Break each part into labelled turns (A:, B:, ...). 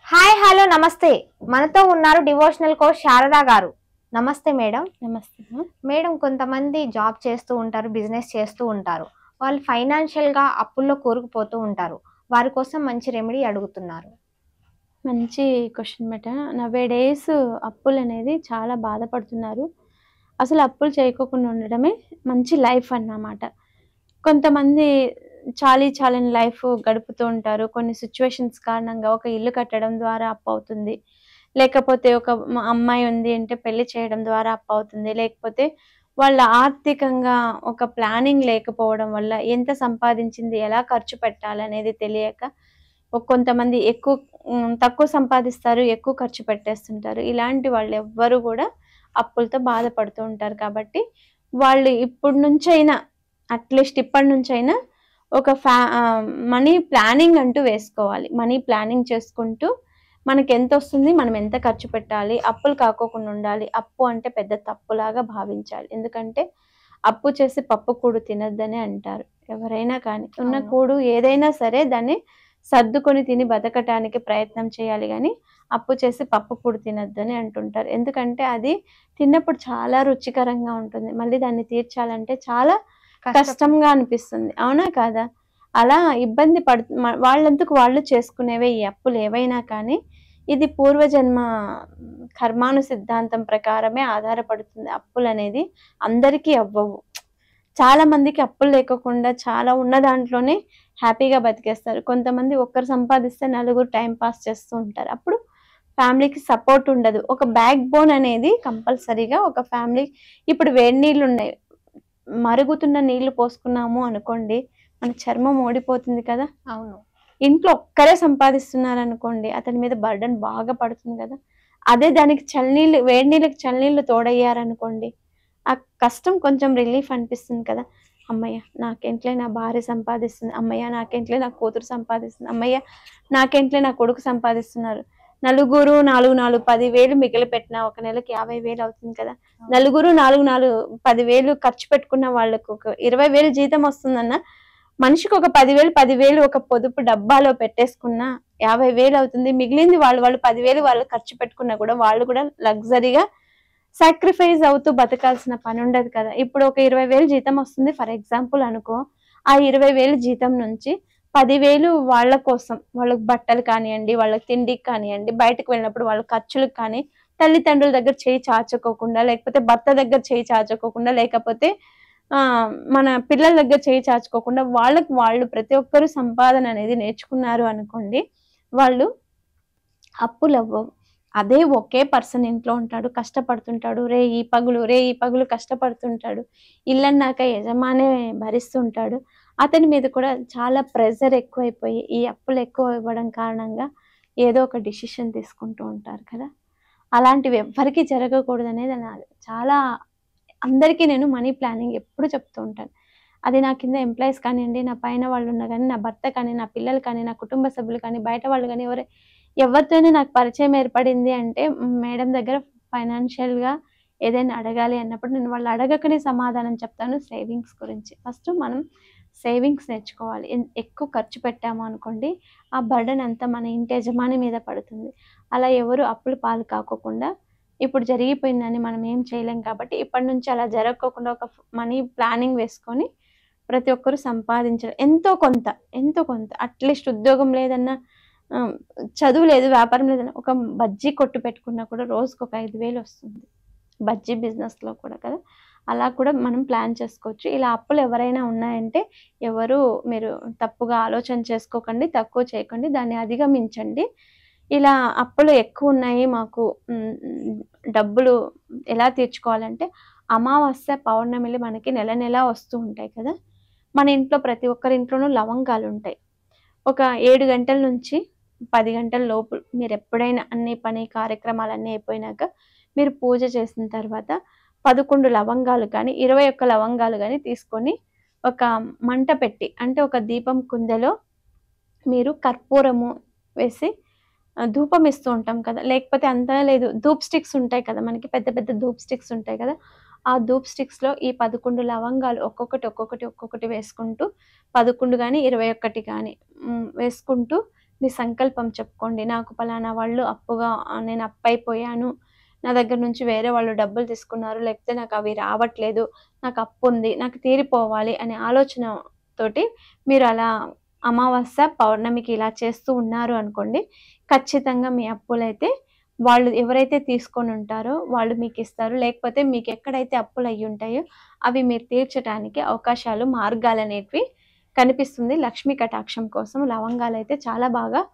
A: Hi hello నమస్తే. మనతో ఉన్నారు డివోషనల్ కోచ్ శారదా గారు. నమస్తే మేడం.
B: నమస్తే.
A: మేడం, కొంతమంది జాబ్ చేస్తూ ఉంటారు, బిజినెస్ చేస్తూ ఉంటారు. వాళ్ళు ఫైనాన్షియల్గా అప్పుల్లో కూరుకుపోతూ ఉంటారు. వారి కోసం మంచి రెమెడీ అడుగుతున్నారు.
B: మంచి క్వశ్చన్ బెట. నవ్వే డేస్ అప్పులు అనేది చాలా బాధపడుతున్నారు. అసలు అప్పులు చేయకోకుండా ఉండడమే మంచి లైఫ్ అన్నమాట. కొంతమంది చాలీచాలని లైఫ్ గడుపుతూ ఉంటారు. కొన్ని సిచ్యువేషన్స్ కారణంగా ఒక ఇల్లు కట్టడం ద్వారా అప్పు అవుతుంది. లేకపోతే ఒక అమ్మాయి ఉంది అంటే పెళ్లి చేయడం ద్వారా అప్పు అవుతుంది. లేకపోతే వాళ్ళ ఆర్థికంగా ఒక ప్లానింగ్ లేకపోవడం వల్ల ఎంత సంపాదించింది ఎలా ఖర్చు పెట్టాలనేది తెలియక కొంతమంది తక్కువ సంపాదిస్తారు, ఎక్కువ ఖర్చు పెట్టేస్తుంటారు. ఇలాంటి వాళ్ళెవ్వరూ గూడా అప్పులతో బాధపడుతూ ఉంటారు. కాబట్టి వాళ్ళు ఇప్పటి నుంచైనా అట్‌లీస్ట్ ఇప్పటి నుంచైనా ఒక మనీ ప్లానింగ్ అంటూ వేసుకోవాలి. మనీ ప్లానింగ్ చేసుకుంటూ మనకెంతొస్తుంది, మనం ఎంత ఖర్చు పెట్టాలి, అప్పులు కాకోకుండా ఉండాలి. అప్పు అంటే పెద్ద తప్పులాగా భావించాలి. ఎందుకంటే అప్పు చేసి పప్పు కూడు తినొద్దనే అంటారు. ఎవరైనా కానీ ఉన్న కూడు ఏదైనా సరే దాన్ని సర్దుకొని తిని బతకటానికి ప్రయత్నం చేయాలి గానీ అప్పు చేసి పప్పు కూడు తినొద్దని అంటుంటారు. ఎందుకంటే అది తిన్నప్పుడు చాలా రుచికరంగా ఉంటుంది. మళ్ళీ దాన్ని తీర్చాలంటే చాలా కష్టంగా అనిపిస్తుంది. అవునా కాదా? అలా ఇబ్బంది వాళ్ళంతకు వాళ్ళు చేసుకునేవే ఈ అప్పులు ఏవైనా కానీ ఇది పూర్వజన్మ కర్మాను సిద్ధాంతం ప్రకారమే ఆధారపడుతుంది. అప్పులనేది అందరికీ అవ్వవు. చాలా మందికి అప్పులు లేకోకుండా చాలా ఉన్న దాంట్లోనే హ్యాపీగా బతికేస్తారు. కొంతమంది ఒక్కరు సంపాదిస్తే నలుగురు టైం పాస్ చేస్తూ ఉంటారు. అప్పుడు ఫ్యామిలీకి సపోర్ట్ ఉండదు. ఒక బ్యాక్ బోన్ అనేది కంపల్సరీగా ఒక ఫ్యామిలీ. ఇప్పుడు వేడి నీళ్ళున్నాయి. మరుగుతున్న నీళ్లు పోసుకున్నాము అనుకోండి, మన చర్మం ఓడిపోతుంది కదా!
A: అవును.
B: ఇంట్లో ఒక్కరే సంపాదిస్తున్నారనుకోండి, అతని మీద బర్డెన్ బాగా పడుతుంది కదా! అదే దానికి వేడి నీళ్ళకి చల్లనీళ్ళు తోడయ్యారనుకోండి, ఆ కష్టం కొంచెం రిలీఫ్ అనిపిస్తుంది కదా! హమ్మయ్య! నాకేంట్లే నా భార్య సంపాదిస్తుంది. హమ్మయ్య! నాకేంట్లే నా కూతురు సంపాదిస్తుంది. హమ్మయ్య! నాకేంట్లే నా కొడుకు సంపాదిస్తున్నారు. నలుగురు 4 10,000 మిగిలిపెట్టినా ఒక నెలకి 50,000 అవుతుంది కదా! నలుగురు 10,000 ఖర్చు పెట్టుకున్న వాళ్ళకు ఒక 20,000 జీతం వస్తుందన్న మనిషికి ఒక 10,000 ఒక పొదుపు డబ్బాలో పెట్టేసుకున్నా 50,000 అవుతుంది. మిగిలింది వాళ్ళు 10,000 వాళ్ళు ఖర్చు పెట్టుకున్నా కూడా వాళ్ళు కూడా లగ్జరీగా సాక్రిఫైస్ అవుతూ బతకాల్సిన పని ఉండదు కదా! ఇప్పుడు ఒక 20,000 జీతం వస్తుంది ఫర్ ఎగ్జాంపుల్ అనుకో. ఆ 20,000 జీతం నుంచి 10,000 వాళ్ళ కోసం, వాళ్ళకి బట్టలు కానియండి, వాళ్ళకి తిండికి కానియండి, బయటకు వెళ్ళినప్పుడు వాళ్ళ ఖర్చులకు కానీ, తల్లిదండ్రుల దగ్గర చేయి చాచుకోకుండా, లేకపోతే భర్త దగ్గర చేయి చాచుకోకుండా, లేకపోతే మన పిల్లల దగ్గర చేయి చాచుకోకుండా వాళ్ళు ప్రతి ఒక్కరు సంపాదన అనేది నేర్చుకున్నారు అనుకోండి, వాళ్ళు అప్పులవ్వవు. అదే ఒకే పర్సన్ ఇంట్లో ఉంటాడు, కష్టపడుతుంటాడు. రేయి పగులు కష్టపడుతుంటాడు. ఇల్లన్నాక యజమానే భరిస్తుంటాడు. అతని మీద కూడా చాలా ప్రెషర్ ఎక్కువైపోయి, ఈ అప్పులు ఎక్కువ ఇవ్వడం కారణంగా ఏదో ఒక డిసిషన్ తీసుకుంటూ ఉంటారు కదా! అలాంటివి ఎవ్వరికీ జరగకూడదనేది చాలా అందరికీ నేను మనీ ప్లానింగ్ ఎప్పుడు చెప్తూ ఉంటాను. అది నా కింద ఎంప్లాయీస్ కానియండి, నా పైన వాళ్ళున్నా గానీ, నా భర్త కానీ, నా పిల్లలు కానీ, నా కుటుంబ సభ్యులు కానీ, బయట వాళ్ళు కానీ ఎవరితోనే నాకు పరిచయం ఏర్పడింది అంటే మేడం దగ్గర ఫైనాన్షియల్‌గా ఏదైనా అడగాలి అన్నప్పుడు నేను వాళ్ళు అడగకనే సమాధానం చెప్తాను సేవింగ్స్ గురించి. ఫస్ట్ మనం సేవింగ్స్ నేర్చుకోవాలి. ఎక్కువ ఖర్చు పెట్టాము అనుకోండి, ఆ బర్డెన్ అంతా మన ఇంటి యజమాని మీద పడుతుంది. అలా ఎవరు అప్పుల పాలు కాకోకుండా ఇప్పుడు జరిగిపోయిందని మనం ఏం చేయలేం కాబట్టి ఇప్పటి నుంచి అలా జరగకోకుండా ఒక మనీ ప్లానింగ్ వేసుకొని ప్రతి ఒక్కరు సంపాదించడం ఎంతో కొంత అట్‌లీస్ట్ ఉద్యోగం లేదన్నా చదువు లేదు, వ్యాపారం లేదన్నా ఒక బజ్జీ కొట్టు పెట్టుకున్నా కూడా రోజుకొక 5,000 వస్తుంది. బజ్జీ బిజినెస్‌లో కూడా కదా! అలా కూడా మనం ప్లాన్ చేసుకోవచ్చు. ఇలా అప్పులు ఎవరైనా ఉన్నాయంటే మీరు తప్పుగా ఆలోచన చేసుకోకండి, తక్కువ చేయకండి, దాన్ని అధిగమించండి. ఇలా అప్పులు ఎక్కువున్నాయి మాకు, డబ్బులు ఎలా తీర్చుకోవాలంటే అమావాస్య, పౌర్ణమిలు మనకి నెల వస్తూ ఉంటాయి కదా! మన ఇంట్లో ప్రతి ఒక్కరి ఇంట్లోనూ లవంగాలుంటాయి. ఒక 7 గంటల నుంచి 10 గంటల లోపు మీరెప్పుడైనా అన్ని కార్యక్రమాలన్నీ అయిపోయినాక మీరు పూజ చేసిన తర్వాత 11 లవంగాలు కానీ, 21 లవంగాలు గానీ తీసుకొని ఒక మంట పెట్టి, అంటే ఒక దీపం కుందెలో మీరు కర్పూరము వేసి ధూపం ఇస్తూ ఉంటాం కదా! లేకపోతే అంతా లేదు, ధూప్ స్టిక్స్ ఉంటాయి కదా! మనకి పెద్ద పెద్ద ధూప్ స్టిక్స్ ఉంటాయి కదా! ఆ ధూప్ స్టిక్స్‌లో ఈ 11 లవంగాలు ఒక్కొక్కటి వేసుకుంటూ 11 గాని, 21 గాని వేసుకుంటూ మీ సంకల్పం చెప్పుకోండి. నాకు పలానా వాళ్ళు అప్పుగా నేను అప్పయిపోయాను. నా దగ్గర నుంచి వేరే వాళ్ళు డబ్బులు తీసుకున్నారు. లేకపోతే నాకు అవి రావట్లేదు. నాకు అప్పుంది. నాకు తీరిపోవాలి అనే ఆలోచనతోటి మీరు అలా అమావాస్య, పౌర్ణమికి ఇలా చేస్తూ ఉన్నారు అనుకోండి. ఖచ్చితంగా మీ అప్పులైతే వాళ్ళు ఎవరైతే తీసుకొనుంటారో వాళ్ళు మీకిస్తారు. లేకపోతే మీకెక్కడైతే అప్పులయ్యుంటాయో అవి మీరు తీర్చటానికి అవకాశాలు, మార్గాలనేటివి కనిపిస్తుంది. లక్ష్మీ కటాక్షం కోసం లవంగాలైతే చాలా బాగా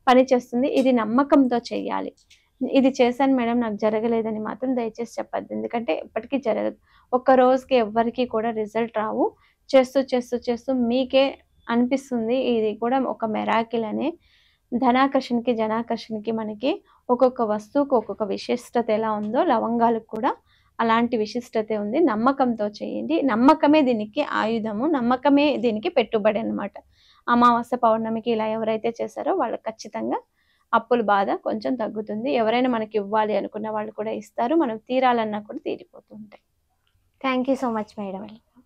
B: పనిచేస్తుంది. ఇది నమ్మకంతో చెయ్యాలి. ఇది చేశాను మేడం నాకు జరగలేదని మాత్రం దయచేసి చెప్పొద్దు. ఎందుకంటే ఎప్పటికీ జరగదు. ఒక్క రోజుకి ఎవ్వరికీ కూడా రిజల్ట్ రావు. చేస్తూ మీకే అనిపిస్తుంది ఇది కూడా ఒక మిరాకిల్ అని. ధనాకర్షణకి, జనాకర్షణకి మనకి ఒక్కొక్క వస్తువుకు ఒక్కొక్క విశిష్టత ఎలా ఉందో లవంగాలకు కూడా అలాంటి విశిష్టతే ఉంది. నమ్మకంతో చేయండి. నమ్మకమే దీనికి ఆయుధము. నమ్మకమే దీనికి పెట్టుబడి అన్నమాట. అమావాస్య, పౌర్ణమికి ఇలా ఎవరైతే చేశారో వాళ్ళకి ఖచ్చితంగా అప్పుల బాధ కొంచెం తగ్గుతుంది. ఎవరైనా మనకి ఇవ్వాలి అనుకున్న వాళ్ళు కూడా ఇస్తారు. మనం తీరాలన్నా కూడా తీరిపోతూ ఉంటాయి.
A: Thank you so much madam.